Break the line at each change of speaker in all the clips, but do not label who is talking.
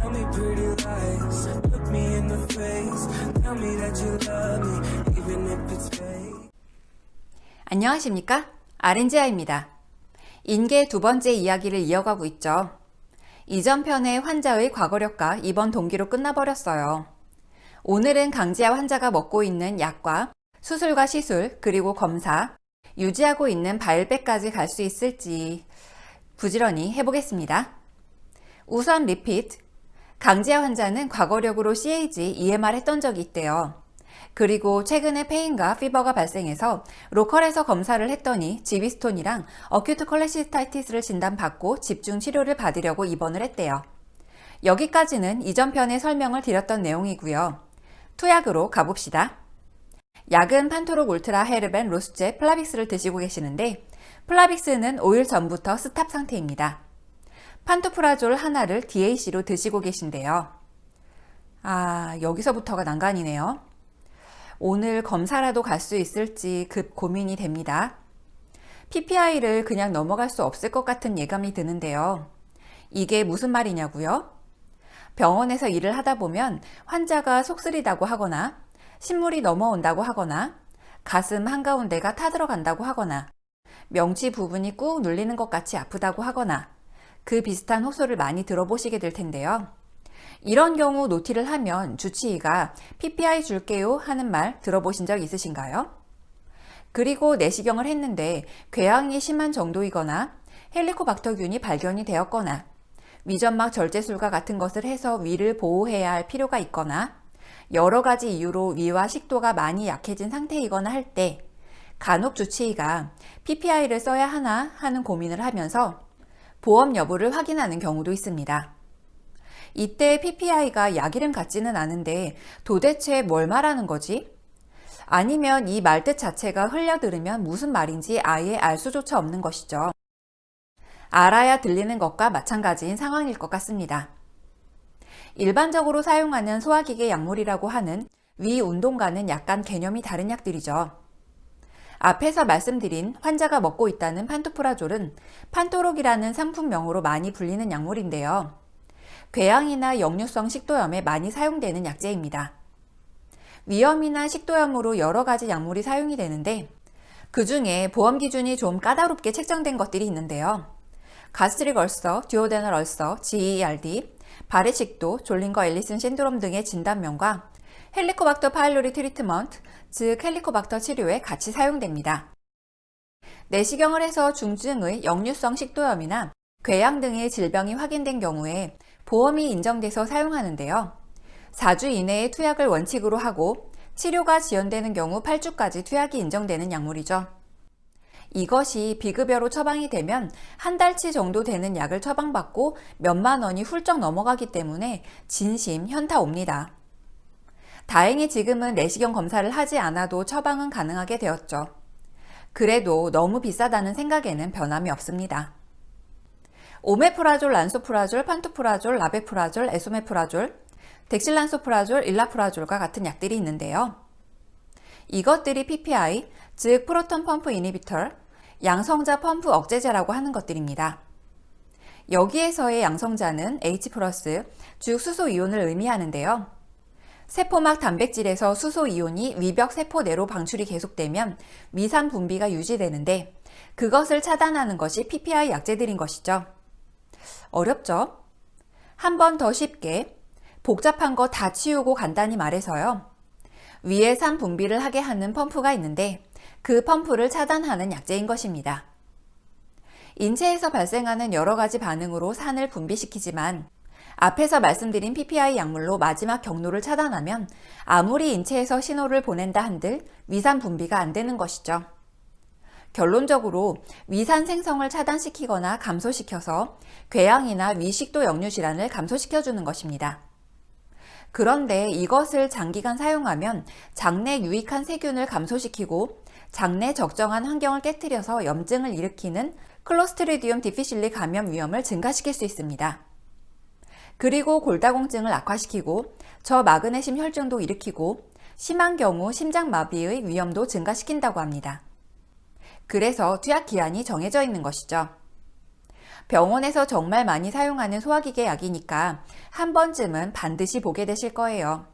Tell me pretty lies, look me in the face. Tell me that you love me, even if it's fake.
안녕하십니까? 아렌지아입니다. 인계 두 번째 이야기를 이어가고 있죠. 이전 편의 환자의 과거력과 이번 동기로 끝나버렸어요. 오늘은 강지아 환자가 먹고 있는 약과 수술과 시술, 그리고 검사, 유지하고 있는 바일백까지 갈 수 있을지 부지런히 해보겠습니다. 우선 리피트. 강지아 환자는 과거력으로 CAG, EMR 했던 적이 있대요. 그리고 최근에 페인과 피버가 발생해서 로컬에서 검사를 했더니 지비스톤이랑 어큐트 콜레시스타이티스를 진단받고 집중 치료를 받으려고 입원을 했대요. 여기까지는 이전 편에 설명을 드렸던 내용이고요. 투약으로 가봅시다. 약은 판토록 울트라 헤르벤 로스제 플라빅스를 드시고 계시는데 플라빅스는 5일 전부터 스탑 상태입니다. 판토프라졸 하나를 DAC로 드시고 계신데요. 여기서부터가 난관이네요. 오늘 검사라도 갈 수 있을지 급 고민이 됩니다. PPI를 그냥 넘어갈 수 없을 것 같은 예감이 드는데요. 이게 무슨 말이냐고요? 병원에서 일을 하다 보면 환자가 속쓰리다고 하거나 신물이 넘어온다고 하거나 가슴 한가운데가 타들어간다고 하거나 명치 부분이 꾹 눌리는 것 같이 아프다고 하거나 그 비슷한 호소를 많이 들어보시게 될 텐데요. 이런 경우 노티를 하면 주치의가 PPI 줄게요 하는 말 들어보신 적 있으신가요? 그리고 내시경을 했는데 궤양이 심한 정도이거나 헬리코박터균이 발견이 되었거나 위점막 절제술과 같은 것을 해서 위를 보호해야 할 필요가 있거나 여러 가지 이유로 위와 식도가 많이 약해진 상태이거나 할 때 간혹 주치의가 PPI를 써야 하나 하는 고민을 하면서 보험 여부를 확인하는 경우도 있습니다. 이때 PPI가 약 이름 같지는 않은데 도대체 뭘 말하는 거지? 아니면 이 말뜻 자체가 흘려들으면 무슨 말인지 아예 알 수조차 없는 것이죠. 알아야 들리는 것과 마찬가지인 상황일 것 같습니다. 일반적으로 사용하는 소화기계 약물이라고 하는 위 운동과는 약간 개념이 다른 약들이죠. 앞에서 말씀드린 환자가 먹고 있다는 판토프라졸은 판토록이라는 상품명으로 많이 불리는 약물인데요. 궤양이나 역류성 식도염에 많이 사용되는 약제입니다. 위염이나 식도염으로 여러 가지 약물이 사용이 되는데 그 중에 보험 기준이 좀 까다롭게 책정된 것들이 있는데요. 가스트릭 얼서, 듀오데널 얼서, GERD, 발의 식도, 졸린거 엘리슨 신드롬 등의 진단명과 헬리코박터 파일로리 트리트먼트, 즉 헬리코박터 치료에 같이 사용됩니다. 내시경을 해서 중증의 역류성 식도염이나 궤양 등의 질병이 확인된 경우에 보험이 인정돼서 사용하는데요. 4주 이내에 투약을 원칙으로 하고 치료가 지연되는 경우 8주까지 투약이 인정되는 약물이죠. 이것이 비급여로 처방이 되면 한 달치 정도 되는 약을 처방받고 몇만 원이 훌쩍 넘어가기 때문에 진심 현타 옵니다. 다행히 지금은 내시경 검사를 하지 않아도 처방은 가능하게 되었죠. 그래도 너무 비싸다는 생각에는 변함이 없습니다. 오메프라졸, 란소프라졸, 판토프라졸, 라베프라졸, 에소메프라졸, 덱실란소프라졸, 일라프라졸과 같은 약들이 있는데요. 이것들이 PPI, 즉 프로톤 펌프 이니비터, 양성자 펌프 억제제라고 하는 것들입니다. 여기에서의 양성자는 H+, 즉 수소이온을 의미하는데요. 세포막 단백질에서 수소이온이 위벽 세포 내로 방출이 계속되면 위산 분비가 유지되는데 그것을 차단하는 것이 PPI 약제들인 것이죠. 어렵죠? 한 번 더 쉽게 복잡한 거 다 치우고 간단히 말해서요. 위에 산 분비를 하게 하는 펌프가 있는데 그 펌프를 차단하는 약제인 것입니다. 인체에서 발생하는 여러 가지 반응으로 산을 분비시키지만 앞에서 말씀드린 PPI 약물로 마지막 경로를 차단하면 아무리 인체에서 신호를 보낸다 한들 위산 분비가 안 되는 것이죠. 결론적으로 위산 생성을 차단시키거나 감소시켜서 궤양이나 위식도 역류 질환을 감소시켜주는 것입니다. 그런데 이것을 장기간 사용하면 장내 유익한 세균을 감소시키고 장내 적정한 환경을 깨뜨려서 염증을 일으키는 클로스트리디움 디피실리 감염 위험을 증가시킬 수 있습니다. 그리고 골다공증을 악화시키고 저마그네슘 혈증도 일으키고 심한 경우 심장마비의 위험도 증가시킨다고 합니다. 그래서 투약 기한이 정해져 있는 것이죠. 병원에서 정말 많이 사용하는 소화기계 약이니까 한 번쯤은 반드시 보게 되실 거예요.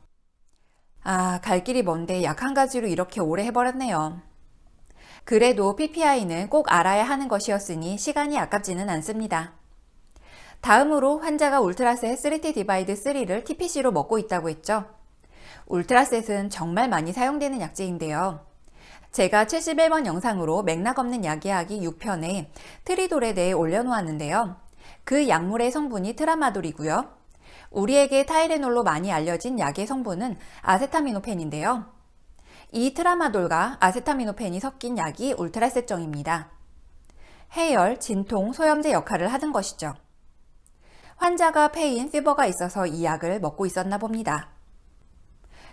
아, 갈 길이 먼데 약 한 가지로 이렇게 오래 해버렸네요. 그래도 PPI는 꼭 알아야 하는 것이었으니 시간이 아깝지는 않습니다. 다음으로 환자가 울트라셋 3T 디바이드 3를 TPC로 먹고 있다고 했죠. 울트라셋은 정말 많이 사용되는 약제인데요. 제가 71번 영상으로 맥락 없는 약이야기 6편에 트리돌에 대해 올려놓았는데요. 그 약물의 성분이 트라마돌이고요. 우리에게 타이레놀로 많이 알려진 약의 성분은 아세타미노펜인데요. 이 트라마돌과 아세타미노펜이 섞인 약이 울트라셋정입니다. 해열, 진통, 소염제 역할을 하는 것이죠. 환자가 페인, 피버가 있어서 이 약을 먹고 있었나 봅니다.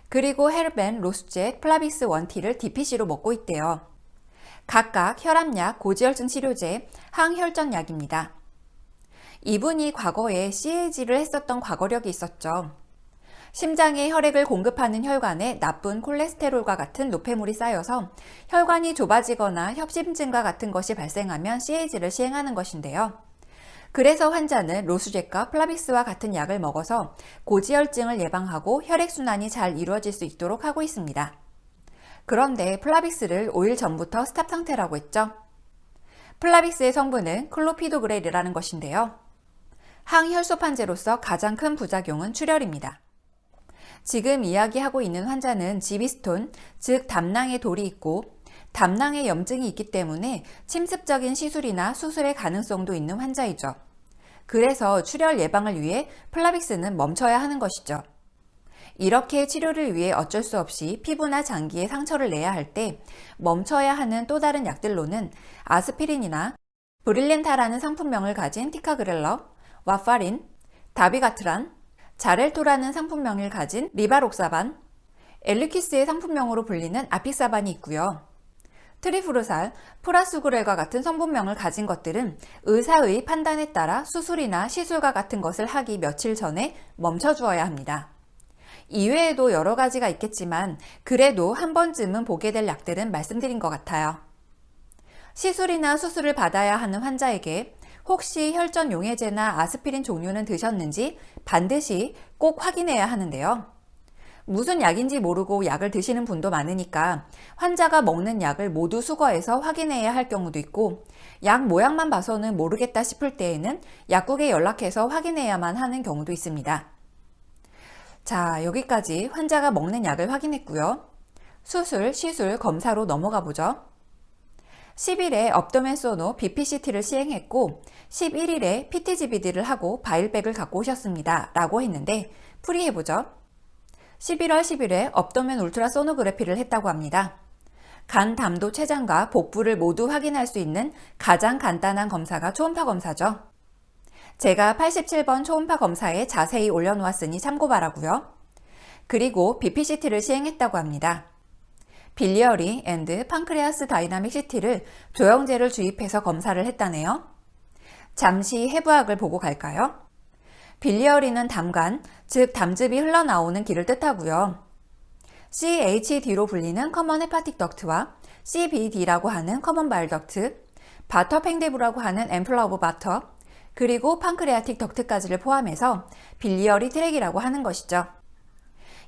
그리고 헤르벤, 로수젯, 플라빅스 1T를 DPC로 먹고 있대요. 각각 혈압약, 고지혈증 치료제, 항혈전약입니다. 이분이 과거에 CAG를 했었던 과거력이 있었죠. 심장에 혈액을 공급하는 혈관에 나쁜 콜레스테롤과 같은 노폐물이 쌓여서 혈관이 좁아지거나 협심증과 같은 것이 발생하면 CAG를 시행하는 것인데요. 그래서 환자는 로수젯과 플라빅스와 같은 약을 먹어서 고지혈증을 예방하고 혈액순환이 잘 이루어질 수 있도록 하고 있습니다. 그런데 플라빅스를 5일 전부터 스탑 상태라고 했죠. 플라빅스의 성분은 클로피도그렐이라는 것인데요. 항혈소판제로서 가장 큰 부작용은 출혈입니다. 지금 이야기하고 있는 환자는 지비스톤, 즉 담낭에 돌이 있고 담낭에 염증이 있기 때문에 침습적인 시술이나 수술의 가능성도 있는 환자이죠. 그래서 출혈 예방을 위해 플라빅스는 멈춰야 하는 것이죠. 이렇게 치료를 위해 어쩔 수 없이 피부나 장기에 상처를 내야 할 때 멈춰야 하는 또 다른 약들로는 아스피린이나 브릴렌타라는 상품명을 가진 티카그렐러, 와파린, 다비가트란, 자렐토라는 상품명을 가진 리바록사반, 엘리퀴스의 상품명으로 불리는 아픽사반이 있고요. 트리프루살, 프라수그렐과 같은 성분명을 가진 것들은 의사의 판단에 따라 수술이나 시술과 같은 것을 하기 며칠 전에 멈춰주어야 합니다. 이외에도 여러 가지가 있겠지만 그래도 한 번쯤은 보게 될 약들은 말씀드린 것 같아요. 시술이나 수술을 받아야 하는 환자에게 혹시 혈전 용해제나 아스피린 종류는 드셨는지 반드시 꼭 확인해야 하는데요. 무슨 약인지 모르고 약을 드시는 분도 많으니까 환자가 먹는 약을 모두 수거해서 확인해야 할 경우도 있고 약 모양만 봐서는 모르겠다 싶을 때에는 약국에 연락해서 확인해야만 하는 경우도 있습니다. 자, 여기까지 환자가 먹는 약을 확인했고요. 수술, 시술, 검사로 넘어가 보죠. 10일에 업도멘 소노 BPCT를 시행했고 11일에 PTGBD를 하고 바일백을 갖고 오셨습니다 라고 했는데 풀이해보죠. 11월 10일에 업도멘 울트라소노그래피를 했다고 합니다. 간 담도 췌장과 복부를 모두 확인할 수 있는 가장 간단한 검사가 초음파 검사죠. 제가 87번 초음파 검사에 자세히 올려놓았으니 참고 바라고요. 그리고 BPCT를 시행했다고 합니다. 빌리어리 앤드 판크레아스 다이나믹 CT를 조영제를 주입해서 검사를 했다네요. 잠시 해부학을 보고 갈까요? 빌리어리는 담관, 즉 담즙이 흘러나오는 길을 뜻하고요. CHD로 불리는 커먼 헤파틱 덕트와 CBD라고 하는 커먼 바일 덕트, 바터 팽데브라고 하는 앰플러 오브 바터, 그리고 판크레아틱 덕트까지를 포함해서 빌리어리 트랙이라고 하는 것이죠.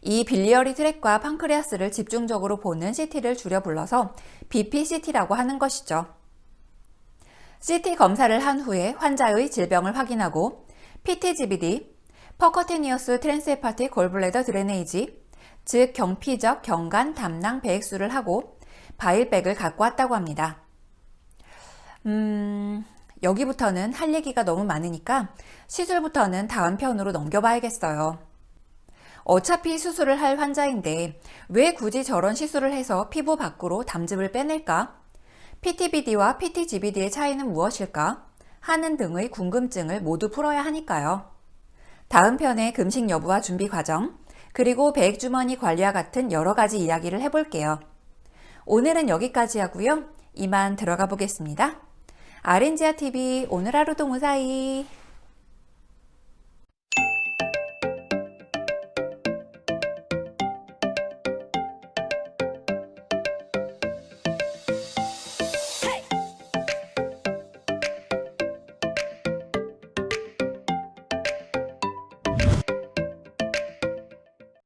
이 빌리어리 트랙과 판크레아스를 집중적으로 보는 CT를 줄여 불러서 BPCT라고 하는 것이죠. CT 검사를 한 후에 환자의 질병을 확인하고 PTGBD, 퍼커티니어스 트랜스헤파틱 골블레더 드레네이지, 즉 경피적 경간 담낭 배액수를 하고 바일백을 갖고 왔다고 합니다. 여기부터는 할 얘기가 너무 많으니까 시술부터는 다음 편으로 넘겨봐야겠어요. 어차피 수술을 할 환자인데 왜 굳이 저런 시술을 해서 피부 밖으로 담즙을 빼낼까? PTBD와 PTGBD의 차이는 무엇일까? 하는 등의 궁금증을 모두 풀어야 하니까요. 다음 편에 금식 여부와 준비 과정, 그리고 배액주머니 관리와 같은 여러 가지 이야기를 해볼게요. 오늘은 여기까지 하고요. 이만 들어가 보겠습니다. 아렌지아TV 오늘 하루도 무사히.